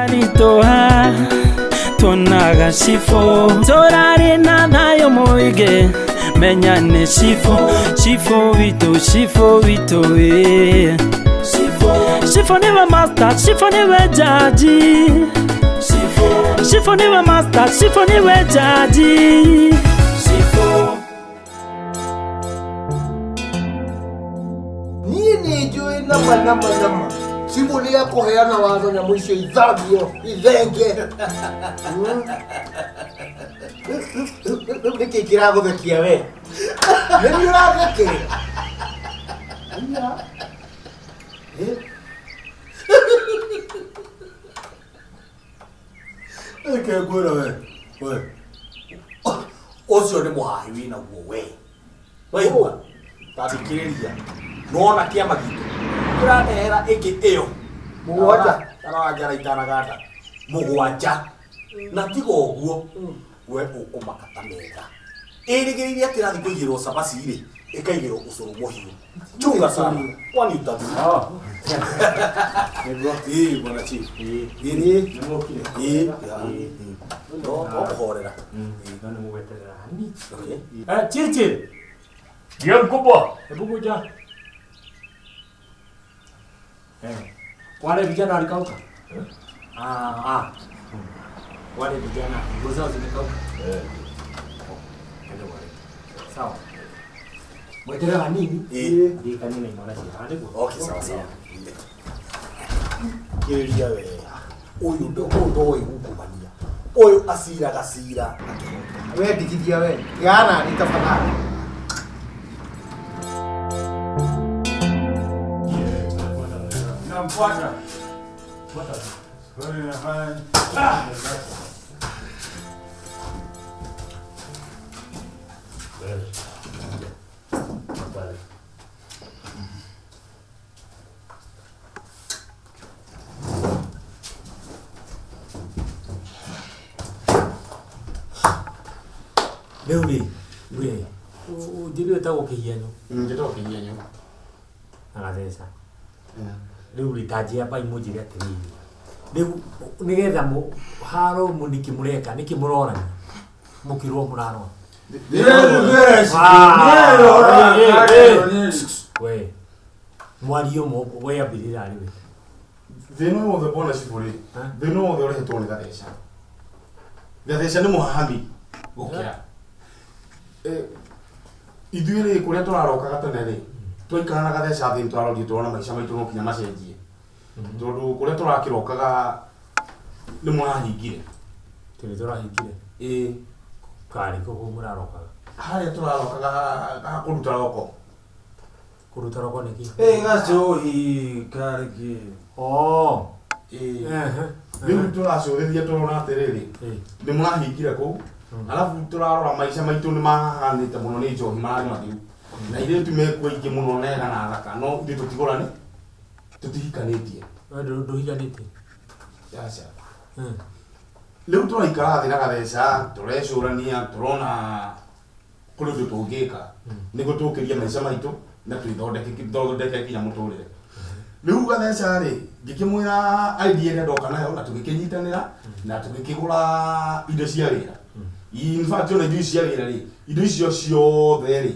Aritoha tonaga shifo torari na nayo moige menyane shifo wito shifo never master shifo never jaji shifo never master shifo never jaji shifo nini juu nama Simuli yako hayana wazo na mwisho idhabio, idhenge. Niki kirago bekia we. Nini urageke? Eke gwira we. We. Ocio ni muhahi wina guo we. Waigua. Tathikiriria. Nona kiama gitu. Kuranehera ĩngĩ ĩyo mũgwanja tarawajara itanaganda mũgwanja na tiga ũguo we ũkũmakata mega ĩrĩgĩrĩire atĩ ĩrathiĩ kũigĩrwo cabaci-rĩ ĩkaigĩrwo ũcũrũ mũhiũ chunga sana kwani utatu bwana chief no kũhorera ndio mũgweterera hani chichi ndio mkubwa hebu kuja wale vijana walikauka? Wale vijana nguo zao zimekauka? Sawa. Mwetelea nini? Ndio kanini imara shida. Okay, sawa sawa. Kiria we. Uyu ndo igukumania. Uyu asira gasira. We digithia we. Yana nitafadhali. Namfuata. Fuata. Wewe unafanya. Leuli, we. Dili utago kiyenyo. Ndito kiyenyo. Agathesa. Riu ritajia bai mujire atiri riu nigetha mu haro muniki mureka niki murona mukirwo murano we mwario mo we abirira ri we thino wothe bona ciburi thino wothe urehetwo ni gatheca ni muhami gukira ithuĩ kuria turarokaga tene ri twaikara na gatheca thĩ twarorire turona maica maitũ no kinya macenjie tondu kuria turakirokaga ni mwahingire tiri turahingire kari koko murarokaga haria turarokaga kuruta roko niki gacohi kariki riu turacũthĩria turona atĩrĩrĩ ni mwahingire kũu alafu turarora maica maitũ ni mahanĩte mũno nĩ njohi mararĩ mathiru na iretu mekwo ingĩ mũno nega na thaka no ithuĩ tũtigũrane tũtihikanĩtie ndũhikanĩtie yaca rĩu tũraikara thĩ na gatheca tũrecũrania tũrona kũrĩ ũndũ tũngĩka nĩguo tũkĩrie maica maitũ na twĩthondeke kinya mũtũrĩre rĩu gatheca-rĩ ngĩkĩmwĩra idea ĩrĩa ndoka nayo na tũgĩkĩnyitanĩra na tũgĩkĩgũra indo cia wĩra in fact ona indo ici cia wĩra-rĩ indo icio ciothe-rĩ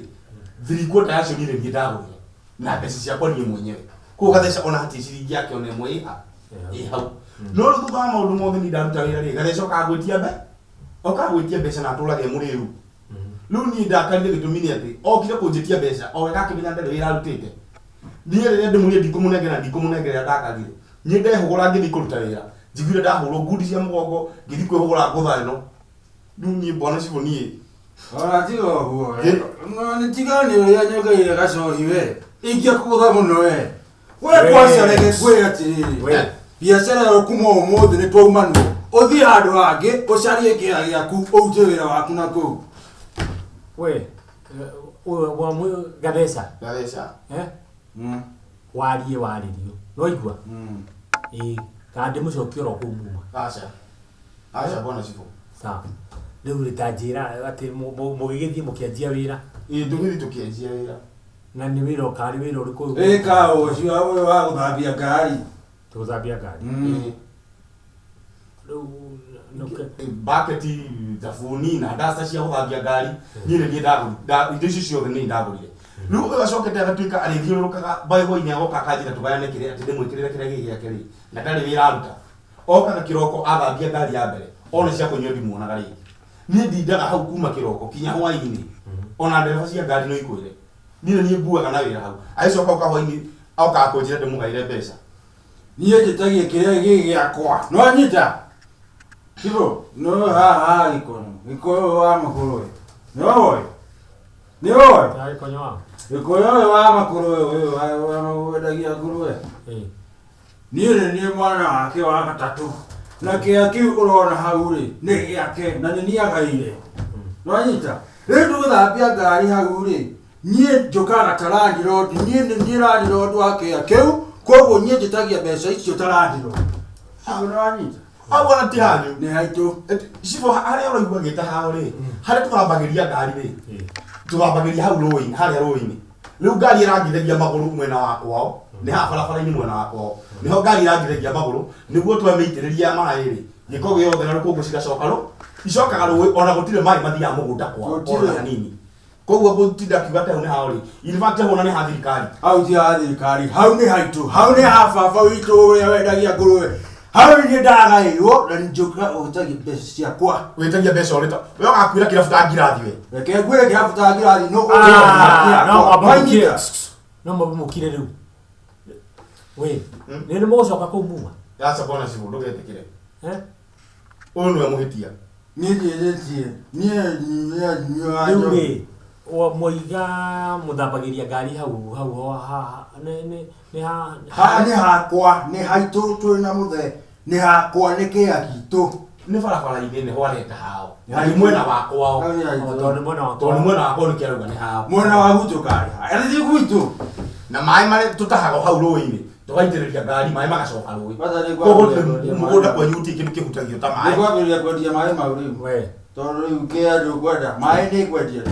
3/4 yacio niĩ nĩ ndagũrire na mbeca ciakwa niĩ mwenyewe koguo gatheca ona hatirĩ ciringi yake ona ĩmwe ĩ hau no rĩu thutha wa maũndũ mothe niĩ ndaruta wĩra-rĩ gatheca okagwĩtia mbeca na atũrage mũrĩu rĩu niĩ ndakarire gĩtũmi nĩ atĩ okire kũnjĩtia mbeca o wega akĩmenya ndarĩ wĩra arutĩte niĩ rĩrĩa ndĩmũrire ndikũmũnengera ndakagire niĩ ndehũgũra ngĩthiĩ kũruta wĩra njiguire ndahũrwo ngundi cia mũgongo ngĩthiĩ kwĩhũgũra ngũtha ĩno rĩu niĩ bwana cibũ niĩ ora tiga ũguo ni tiga nĩ ũrĩa nyongeire gacohi we ingĩkũgũtha mũno we kwanza rege kwĩ atĩrĩrĩ biacara yo kuma ũmũthĩ nĩ twaumanwo ũthiĩ handũ hangĩ ũcarie kĩra gĩaku ũrute wĩra waku na kũu we wa gatheca warie waririo no igua kandi mũcokie oro kũu muma aca bwana cibũ sawa rĩu rĩtanjĩra atĩ mũgĩgĩthiĩ mũkĩanjia wĩra tũgĩthiĩ tũkĩanjia wĩra na nĩ wĩra ũkarĩ wĩra ũrĩkũ ĩka ũcio wa gũthambia ngari tũgũthambia ngari bucket thabuni na ndasta cia guthambia ngari ni ni ndagurire indo icio ciothe ni ndagurire riu agacokete agatuika arithiurukaga baigwa-ini agoka akanjira tugayane kire ati ndimwikirire kire gigiake ri na ndari wira aruta okaga kiroko athambia ngari ya mbere ona cia kunywa ndimuonaga ringi ni ndindaga hau kuma kiroko kinya hwaini ona ndereba cia ngari no ikwire ni mbuaga na wira hau aicoka uka hwaini auka akunjira ndimugaire mbeca niä njä tagie kä rä a gä gä akwa no anyita kibo no haha gä koyo wa makå rå nä nä oä gä koyo wa makå rå wendagia ngå rå niä nä niä mwana wake wa gatatå na kä a kä u å rona hau rä nä gä ake na nä niagaire no anyita rä ndå gå thambia ngari hau rä niä njå kaga tarandirodi niä randirodi wa kä a kä u koguo niä njä tagia mbeca icio tarandirodi no anyita agora ti hanyu nä haitå cibo haria uraigua gä ta hao rä haria tũthambagĩria ngari rĩ tũthambagĩria hau rũĩ-inĩ haria rũĩ-inĩ rĩu ngari ĩrangithagia magũrũ mwena wa kwao nĩ haha barabara-inĩ mwena wa kwao nĩho ngari ĩrangithagia magũrũ nĩguo twamĩitĩrĩria maĩ rĩ gĩko gĩothe na rũkũngũ cigacoka icokaga rũĩ ona gũtirĩ maĩ mathiaga mũgũnda kwao ona hanini koguo gũtinda kiuga tehu nĩ hao rĩ infact tehu ona nĩ ha thirikari hau ti ha thirikari hau nĩ haitũ hau nĩ ha baba witũ ũrĩa wendagia ngũrũwe hau nĩ ndagaĩirwo na njũka ũtagia mbeca ciakwa wĩtagia mbeca ũrĩta we ũgakuĩra kĩrabu ta ngirathi we reke ngwĩre kĩrabu ta ngirathi no mabumũkire rĩu we nĩ mũgũcoka kũu muma yaca bona cibũ ndũgetĩkĩre ũyũ nĩwe mũhĩtia niĩ njĩrĩtie rĩu rĩ mwiga mũthambagĩria ngari hau nĩ hakwa nĩ haitũ twĩ na mũthe nĩ hakwa nĩ kĩa gitũ nĩ barabara-inĩ nĩho areta hao na nĩ mwena wa kwao tondũ nĩ mwena wa kwao nĩ kĩarauga nĩ hao mwena wa gwitũ ngari arĩthi gwitũ na maĩ marĩa tũtahaga hau rũĩ-inĩ tũgaitĩrĩria ngari maĩ magacoka rũĩ koguo mũgũnda kwanyu gũtirĩ kĩndũ kĩhutagia ta maĩ nĩkwambĩrĩria kwendia maĩ mau rĩu tondũ rĩu kĩ andũ kwenda maĩ nĩ kwendia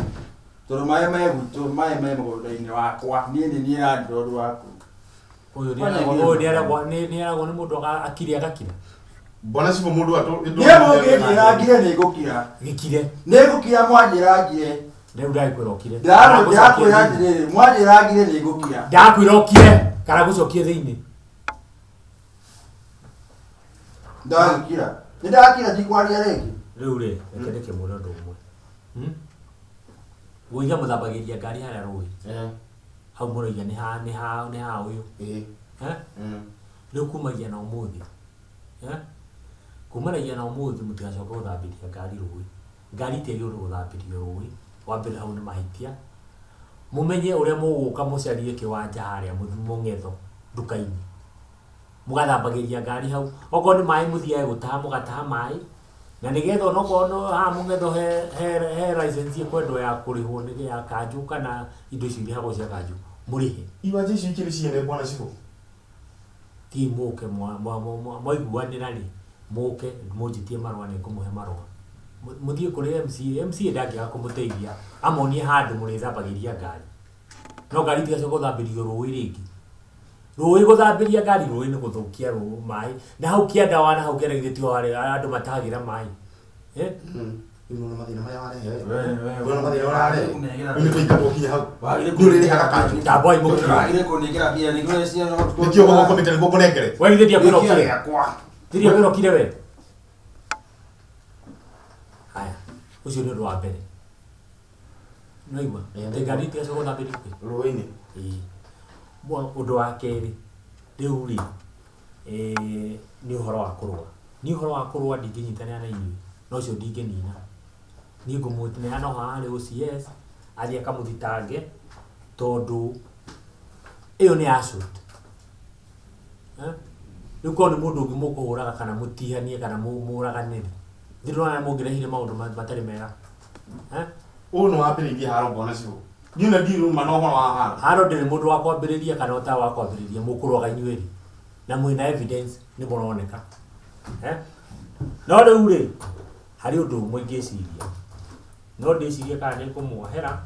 tondũ maĩ me gwitũ maĩ me mũgũnda-inĩ wakwa niĩ randirwo ũndũ waku ũyũ nĩ eragwo nĩ mũndũ akire agakira mbona cibũ mũndũ niĩ mũngĩnjĩra ngire nĩ ngũkira gĩkire nĩ ngũkira mwanjĩra ngire rĩu ndakwĩra ũkire ndakwĩra atĩrĩrĩ mwanjĩra ngire nĩ ngũkira ndakwĩra ũkire kana gũcokie thĩinĩ ndagĩkira nĩ ndakira ndikwaria rĩngĩ rĩu rĩ reke ndĩkĩmwĩre ũndũ ũmwe gũiga mũthambagĩria ngari harĩa rũĩ hau mũraiga nĩ ha ũyũ rĩu kumagia na ũmũthĩ kumanagia na ũmũthĩ mũtigacoka gũthambĩria ngari rũĩ ngari ĩtiagĩrĩirwo gũthambĩrio rũĩ wa mbere hau nĩ mahĩtia mũmenye ũrĩa mũgũka mũcarie kĩwanja harĩa mũng'etho nduka-inĩ mũgathambagĩria ngari hau okorwo nĩ maĩ mũthiae gũtaha mũgataha maĩ na nĩgetha onokorwo haha mũng'etho he license kwendwo ya kũrĩhwo nĩ ya kanjũ kana indo icio irĩhagwo cia kanjũ mũrĩhe iwanja icio ikĩrĩ ciene bwana cibũ ti mũke mwaiguanĩra rĩ mũke mũnjĩtie marũa nĩ ngũmũhe marũa mũthiĩ kũrĩ MCA ndangĩaga kũmũteithia amonie handũ mũrĩthambagĩria ngari no ngari tigacoka gũthambĩrio rũĩ rĩngĩ rũĩ gũthambĩria ngari rũĩ nĩ gũthũkia maĩ na hau kĩandawa na hau kĩaragithĩtio andũ matahagĩra maĩ Unaona mathĩna marĩa warehe unaona mathĩna warehe nĩ tũingatwo kinya hau nĩ ũrĩrĩhaga kanjũ ndamboi mũkire wagire kũnengera mbia nĩguo ciana nĩkĩo gũgũkũmĩte nĩguo kũnengere waigithĩtia kwĩra ũkire thiria kwĩra ũkire we haya ũcio nĩ ũndũ wa mbere nĩwaigua ngari tigacoka gũthambĩrio rũĩ-inĩ ũndũ wa kerĩ rĩu rĩ nĩ ũhoro wa kũrũa ndingĩnyitanĩra na inyuĩ no ũcio ndingĩnina niĩ ngũmũneana haha harĩ OCS athiĩ akamũthitange tondũ ĩyo nĩ assault rĩu korwo nĩ mũndũ ũngĩ mũkũhũraga kana mũtihanie kana mũraganĩri ndĩrona mũngĩrehire maũndũ matarĩ mega ũũ nĩ wambĩrĩirie haro mbona cibũ ndiuna ndiruma no ũhoro wa haro ndĩrĩ mũndũ wa kwambĩrĩria kana ũta wa kwambĩrĩria mũkũrwaga inyuĩrĩ na mwĩna evidence nĩ mũroneka no rĩu rĩ harĩ ũndũ ũmwe ingĩciria no ndĩcirie kana nĩ kũmwohera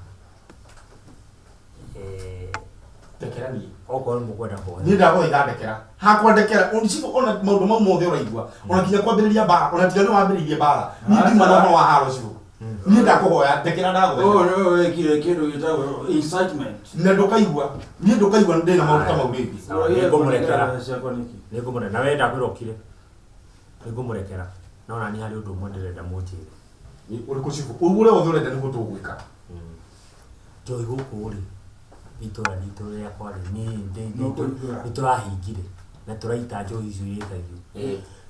tekera ni okorwo mukwenda kwa ni ndago ithondekera hakwandekera unicibo ona maundu mamothe uraigua ona kinya kwambiriria bara ona tiga ni wambiririe bara ni ndima no wa haro cibo ni ndakuhoya tekera ndago no wekire kindu gitagwo incitement na ndukaigua ni ndukaigua ndina maundu kama uringi nigumurekera na wenda kwirokire nigumurekera nona ni hari undu umwe ndirenda munjire uri kucibo ugure uthurenda ni gutugwika Joy guku ri itora ya kwari ni turahingire na turaita njohi icio irĩkagio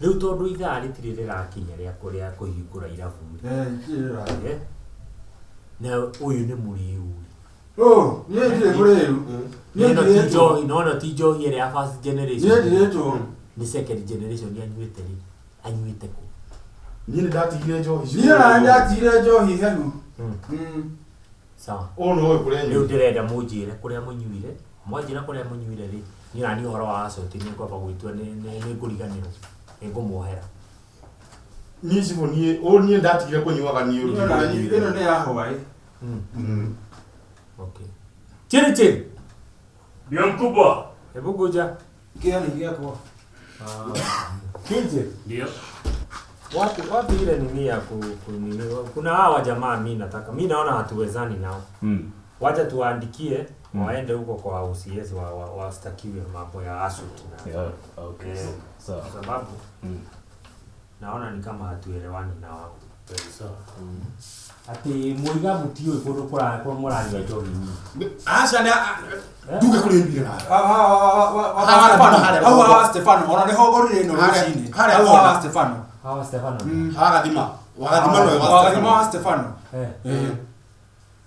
rĩu tondũ ithaa rĩtirĩ rĩrakinya rĩa kũrĩa kũhingũra irabu na ũyũ nĩ mũrĩu niĩ ndirĩ mũrĩu no ti njohi ĩrĩa ya first generation nĩ second generation anyuĩte kũ niĩ nĩ ndatigire njohi niĩ ndatigire njohi henu sawa ono we kure rĩu ndĩrenda mũnjĩre kũrĩa mũnyuire mwanjĩra kũrĩa mũnyuire rĩ niĩ na niĩ ũhoro wa acoti nĩ ngwamba gwĩtua nĩ ngũriganĩrwo nĩ ngũmwohera niĩ cibo niĩ ndatigire kũnyuaga niĩ ĩno nĩ ya Hawaii okay chiri Ndio mkubwa. hebu kuja kiani giakwa kinje Ndio. wapi ile nini ya kunini kuna hawa jamaa mimi naona hatuwezani nao wacha tuwaandikie waende huko kwa OCS wastakiwe mambo ya asut na Okay. Sawa. kwa sababu naona ni kama hatuelewani na wao Sawa. ati muiga mutio ikondo kwa morali wa jogi ni acha na duka kule mbira Stefano ona ni hogorire no rucini Stefano hawa Stefano wagathima wagathima Stefano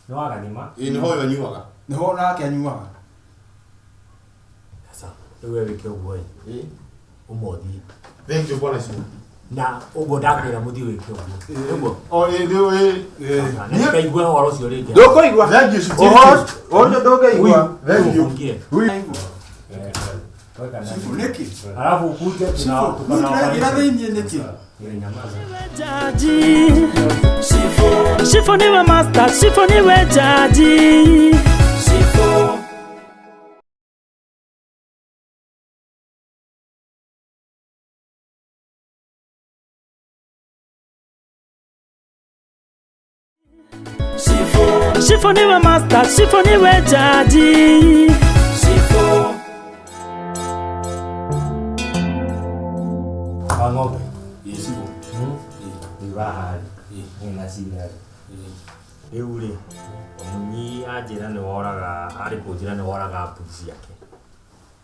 no wagathima ni hoyo nyuaga ni ho nake anyuaga sasa wewe wike uwe umothi thank you bwana simu na ugo ndakwira muthi wike uwe o ndio ni kaigwa horo cio ringi ndukoigwa thank you simu onjo ndukoigwa thank you niki alafu ukuje ira thiini niki Shifo niwe master, shifo niwe jaji. Shifo Shifo niwe master, shifo niwe jaji. Shifo ng'ombe yesibo ibahari ina sinari rĩu rĩ munyi anjĩra nĩ woraga arĩ kũnjĩra nĩ woraga mbuzi yake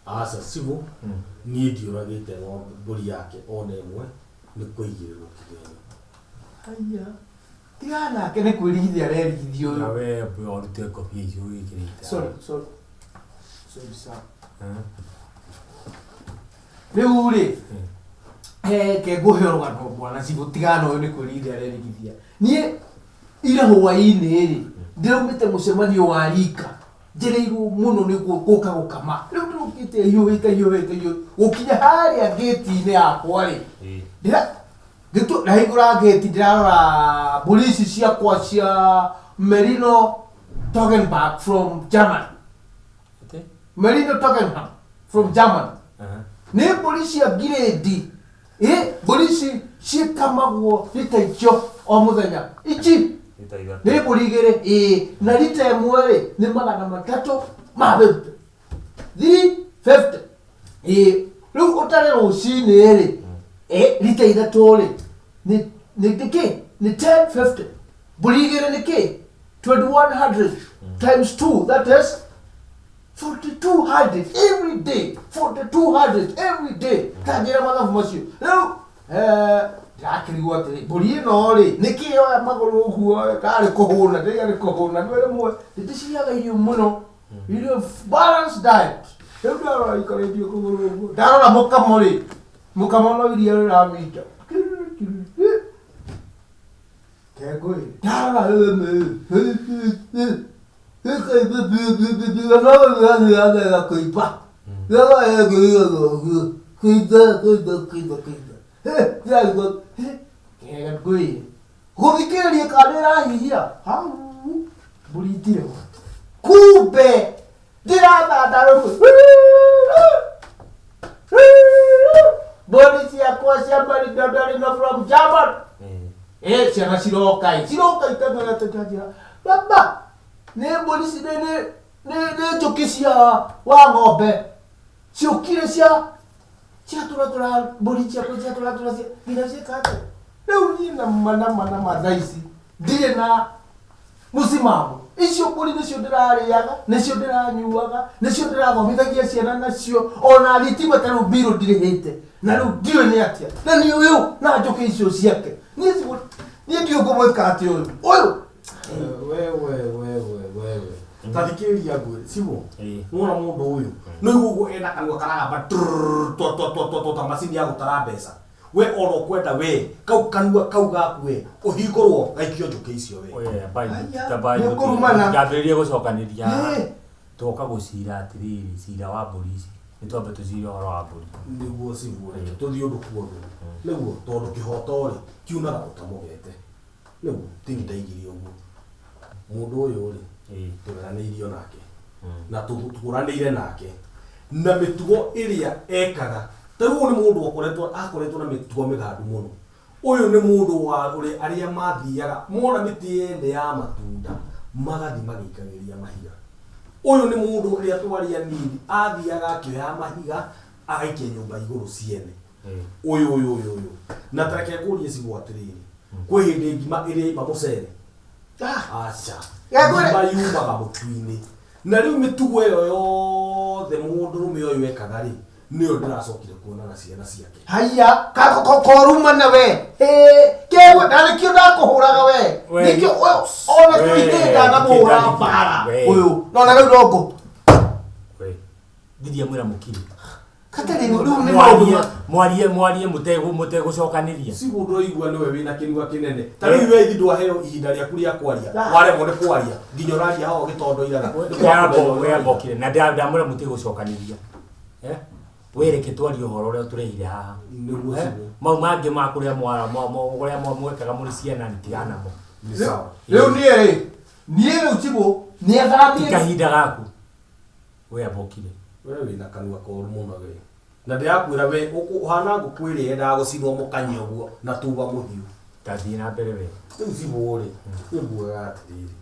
Asa sibo. Niĩ ndiũragĩte mbũri yake ona ĩmwe nĩ kũigĩrĩrwo kĩgeni. Haya. Tigana ke nĩ kwĩrigithia arerigithio na ũyũ. we ũrute ngobia icio wĩkĩrĩte Sorry. Sir. Rĩu rĩ ke ngũhe rũgano bwana cibo tigana ũyũ nĩ kwĩrigithia arerigithia. Niĩ ira hwaĩ-inĩ rĩ ndĩraumĩte mũcemanio wa rika njĩrĩirwo mũno nĩguo gũka gũkama rĩu ndĩrũkĩte hiũhĩte gũkinya harĩa gate-inĩ yakwa rĩ ndahingũra gate ndĩrarora polisi ciakwa cia Merino Toggenburg from Germany. Merino Toggenburg from Germany. Nĩ polisi ya grade polisi ciĩkamagwo ritaikio o mũthenya ici nĩ mbũri na rita ĩmwe rĩ nĩ 300 mabĩrute 350 rĩu ũtarĩ rũcinĩ rĩ rita ithatũ rĩ nĩ kĩ nĩ 1050 mbũri igĩrĩ nĩ kĩ 2100 times 2 that is 4200 every day 4200 every day tanjĩra mathabu macio rĩu ndakĩrigwo atĩrĩ mbũri ĩno rĩ nĩkĩ yoya magũrũ ũguo karĩ kũhũna ndĩarĩ kũhũna nĩ rĩmwe ndĩciriaga irio mũno irio balanced diet rĩu ndarora ikarĩtio kũgũrũ ũguo ndarora mũkamo rĩ mũkamo no iria rĩramita kengũĩ ndarora kuiba gũthikĩrĩria kana ĩrahihia mbũri itirĩ kumbe ndirathandara mbũri ciakwa cia marindondorino from German ciana ciroka itengerete njanjĩra baba nĩ mbũri ci nĩ njũkĩ cia wa ng'ombe ciũkire ciatũratũra mbũri ciakwa ciatũratũra nginya ciĩkate rĩu niĩ na mathaa ici ndirĩ na mũcimamo icio mbũri nĩcio ndĩrarĩaga nĩcio ndĩranyuaga nĩcio ndĩrathomithagia ciana nacio ona thitima ta rĩu mbirũ ndirĩhĩte na rĩu ndiũĩ nĩ atĩa na nĩ ũyũ na njũkĩ icio ciake niĩ ndiũkũmwĩka atĩ ũyũ wewe tathikĩrĩria ngwĩre Sibo wona mũndũ ũyũ no iguo ena kanua karagamba ta macini ya gũtara mbeca we ona kwenda we kau kanua kau gaku we ũhingũrwo gaikio njũkĩ icio we ngambĩrĩrie gũcokanĩria twoka gũcira atĩrĩrĩ cira wa mbũri ici nĩ twambe tũcire ũhoro wa mbũri nĩguo Sibo tũthiĩ ũndũ kuondũ nĩguo tondũ kĩhoto rĩ kiunaga ũtamũgete nĩguo timu ndaigire ũguo mũndũ ũyũ rĩ tũranĩirio nake na tũranĩire nake na mĩtugo ĩrĩa ekaga tarĩu nĩ mũndũ akoretwo na mĩtugo mĩgandu mũno ũyũ nĩ mũndũ wa arĩa mathiaga mona mĩtĩ yende ya matunda magathi magĩikagĩria mahiga ũyũ nĩ mũndũ ũrĩa twaria nini athiaga akĩoya mahiga agaikia nyũmba igũrũ ciene ũyũ na tareke ngũrie Sibo atĩrĩrĩ kwĩ hĩndĩ ngima ĩrĩa ima mũcere aca ngima yumaga mũtu-inĩ na rĩu mĩtugo ĩyo yothe mũndũrũme ũyũ ekaga rĩ nĩyo ndĩracokire kuona na ciana ciake haiya korumana we kegwe ndanĩkĩo ndakũhũraga we nĩkĩo ona tũihĩnda na mũhũra mbara ũyũ nona rĩu ndongo thiria mwĩra mũkiri katarĩ rĩu nĩ maũndũ mwarie mũtegũcokanĩria Sibo ndũraigua nĩwe wĩna kĩnua kĩnene ta rĩu we ithi ndwaheo ihinda rĩaku rĩa kwaria waremwo nĩ kwaria nginya ũraria hao gĩtondoiraga weyambokire na ndamwĩra mũtegũcokanĩria wereke twarie ũhoro ũrĩa tũrehire haha mau mangĩ ma kũrĩa mwekaga mũrĩ ciana nĩtigana namo rĩu niĩ rĩu Sibo nĩathamie kahinda gaku weyambokire we wĩna kanua koru mũno we na ndĩrakwĩra we ũhana ngũkũ ĩrĩa yendaga gũcinwo mũkanye ũguo na tuba mũhiũ tathiĩ na mbere we rĩu Sibo rĩ nĩguoga atĩrĩrĩ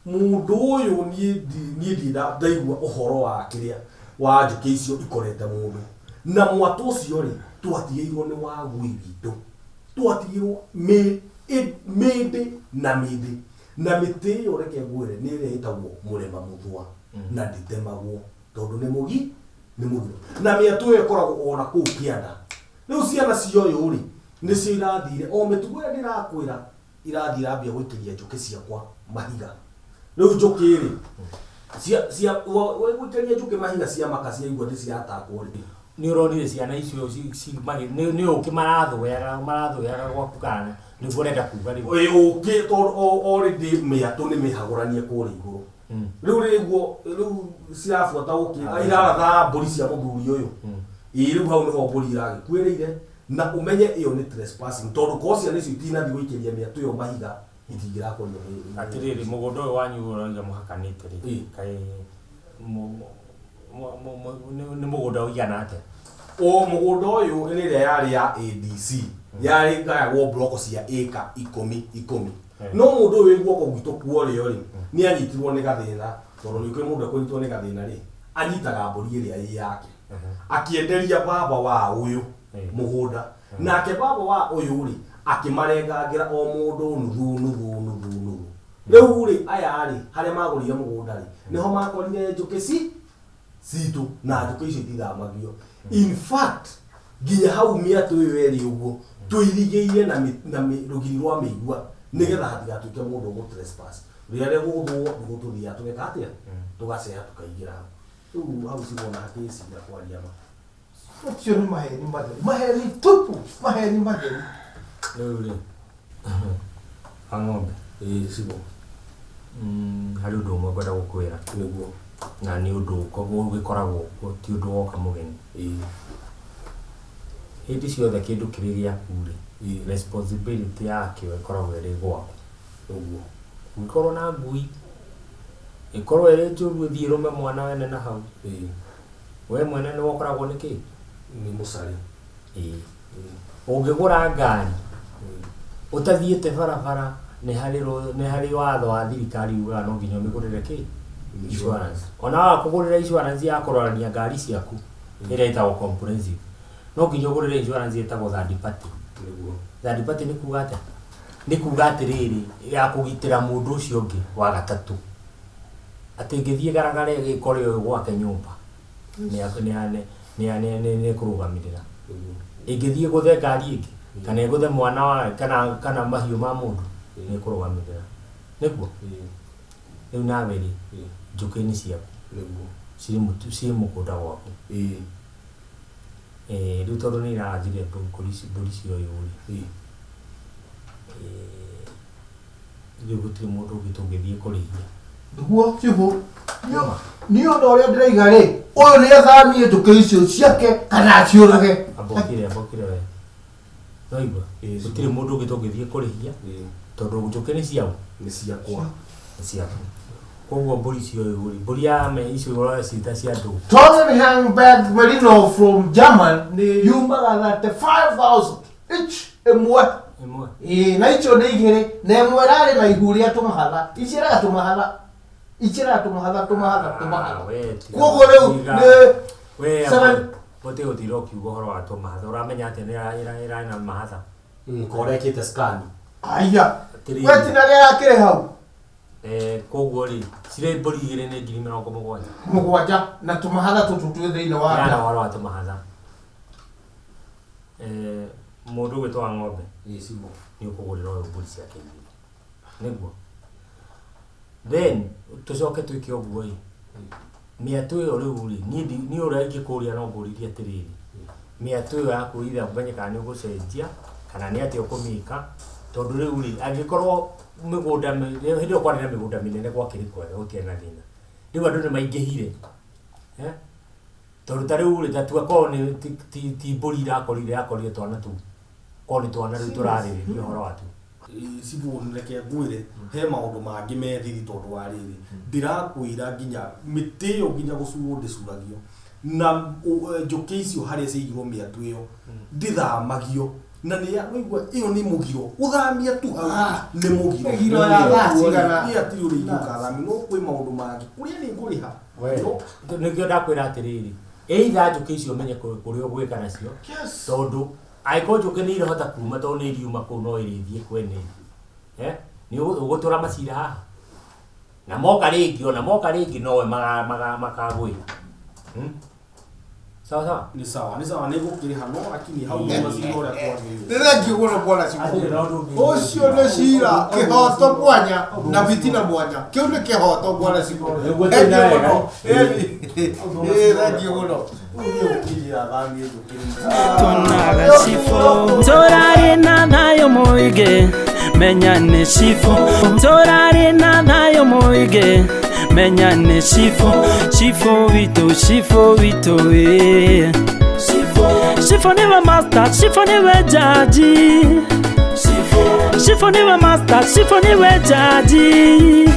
mũndũ ũyũ niĩ ndaigua ũhoro wa kĩrĩa wa njũkĩ icio ikorete mũndũ na mwatũ ũcio rĩ twatigĩirwo nĩ wagui witũ twatigĩirwo mĩndĩ na mĩndĩ na mĩtĩ ĩyo reke ngwĩre nĩ ĩrĩa ĩtagwo mũrema mũthwa na ndĩtemagwo tondũ nĩ mũgiro na mĩatũ ĩyo ĩkoragwo ona kũu kĩanda rĩu ciana cioyũ rĩ nĩcio irathire o mĩtugo ĩrĩa ndĩrakwĩra irathiĩ irambia gũikĩria njũkĩ ciakwa mahiga rĩu njũkĩ rĩ gũikĩria njũkĩ mahiga cia maka ciaigua ndĩciratakwo rĩ nĩ ũronire ciana icio nĩ ũkĩ marathũyaga gwaku kana nĩguo ũrenda kuga rĩu ũkĩ tondũ already mĩatũ nĩ mĩhagũranie kũrĩa igũrũ rĩu rĩu cirabuata ũkĩ iraratha mbũri cia mũthuri ũyũ rĩu hau nĩho mbũri iragĩkuĩrĩire na ũmenye ĩyo nĩ trespassing tondũ korwo ciana icio itinathiĩ gũikĩria mĩatũ ĩyo mahiga itingĩrakorio atĩrĩrĩ mũgũnda ũyũ wanyu ũroiga mũhakanĩte rĩ kaĩ nĩ mũgũnda ũigana atĩa mũgũnda ũyũ nĩ ĩrĩa yarĩ ya ADC yarĩ ngayagwo bloko cia ĩka 10 no mũndũ ũyũ wĩ guoko gwitũ kuorĩo rĩ nĩ anyitirwo nĩ gathĩna tondũ nĩ kwĩ mũndũ ekũnyitwo nĩ gathĩna rĩ anyitaga mbũri ĩrĩa ĩ yake akĩenderia baba wa ũyũ mũgũnda nake baba wa ũyũ rĩ akĩmarengangĩra o mũndũ nuthu rĩu rĩ aya rĩ harĩa magũrire mũgũnda rĩ nĩho makorire njũkĩ citũ na njũkĩ icio itithamagio in fact nginya hau mĩatũ ĩyo ĩrĩ ũguo tũirigĩire na rũgiri rwa mĩigua nĩgetha hatigatuĩke mũndũ gũ-trespass rĩrĩa rĩgũthwo nĩguo tũthiaga tũgeka atĩa tũgaceha tũkaingĩra rĩu hau cibona hakĩcira kwaria ma ũcio nĩ maheni tupu maheni matheri rĩu rĩ ang'ombe Sibo harĩ ũndũ ũmwe ngwenda gũkwĩra nĩguo na nĩ ũndũ ũgĩkoragwo kuo ti ũndũ woka mũgeni hĩndĩ ciothe kĩndũ kĩrĩ gĩaku rĩ responsibility yakĩo ĩkoragwo ĩrĩ gwaku ũguo ũngĩkorwo na ngui ikorwo ere njuru thie rume mwana wene na hau we mwene ni wokoragwo niki ni musari ungigura ngari utathiete barabara ni hari watho wa thirikari uga no nginya migurire ki insurance ona wakugurira insurance ya kurorania ngari ciaku ira itago comprehensive no nginya ugurire insurance itago third party third party ni kuga atiriri ya kugitira mundu ucio ungi wa gatatu ati ngithie garagare gikore gwake nyumba ni kurugamirira ingithie guthe ngari ingi kana iguthe mwana wa kana mahiu ma mundu ni kurugamirira niguo riu nawe ri njuki-ini ciaku ciri mukunda gwaku riu tondu ni irathire mburi cio ri riu gutiri mundu ungi tungithie kurihia niguo cibu ni undu uria ndiraiga ri uyu ni athamie njuki icio ciake kana aciurage ambokire we noigua gutiri mundu ungi tungithie kurihia tondu njuki ni ciau ni ciakwa koguo mburi cio ri mburi ya me icio ora cita cia ndu Tottenham Merino from German ni yumaga 35,000 each imwe na icio ni igiri na imwe rari na ihuri atumahatha icira atumahatha koguo riu ni we bote utiro kiugo horo wa tumahatha uramenya ati ni ira na mahatha korekete scan aya wetina ria yakire hau koguo ri cire mburi igiri ni 70,000 na tumahatha tutu twi thiini wa ya horo wa tumahatha mundu gwitwa ng'ombe isibo ni ukugurira uyu mburi ciake niguo then tucoke twike uguo ri miatu iyo riu ri ni uria ingikuria no nguririe atiriri miatu iyo yaku ithe umenye kana ni ugucenjia kana ni ati ukumika tondu riu ri angikorwo migunda hindi ukwarira migunda minene gwakiri kwega gutiena thina riu andu ni maingihire tondu ta riu ri tatua ko ni ti mburi irakorire twana tu ko ni twana riu turaririria horo watu sibu nireke ngwire he maundu mangi methiri tondu wa riri ndirakwira nginya miti iyo nginya gucuo ndicuragio na njuki icio haria ciigirwo miatu iyo ndithamagio na ni yaigua iyo ni mugiro uthamia tu ni mugiro ya thacigana ni atiri uri inyukathami no kwi maundu mangi kuria ni nguriha nigio ndakwira atiriri either njuki icio menye kuria ugwika nacio tondu aiko njuki ni irahota kuma tondu ni iriuma kuu no irithie kwene ni ugutura macira haha na moka ringi nowe makagwira sawa ni sawa ni gukiriha no lakini hau ni macira uria kwagirire ndira ngigura bora cibu ucio ni cira kihoto mwanya na vitina mwanya kiu ni kihoto bora cibu tunaga cifo turari na thayo muige menya ni cifo turari na thayo muige menya ni cifo wito cifo ni wa master cifo ni we jaji cifo ni wa master cifo ni we jaji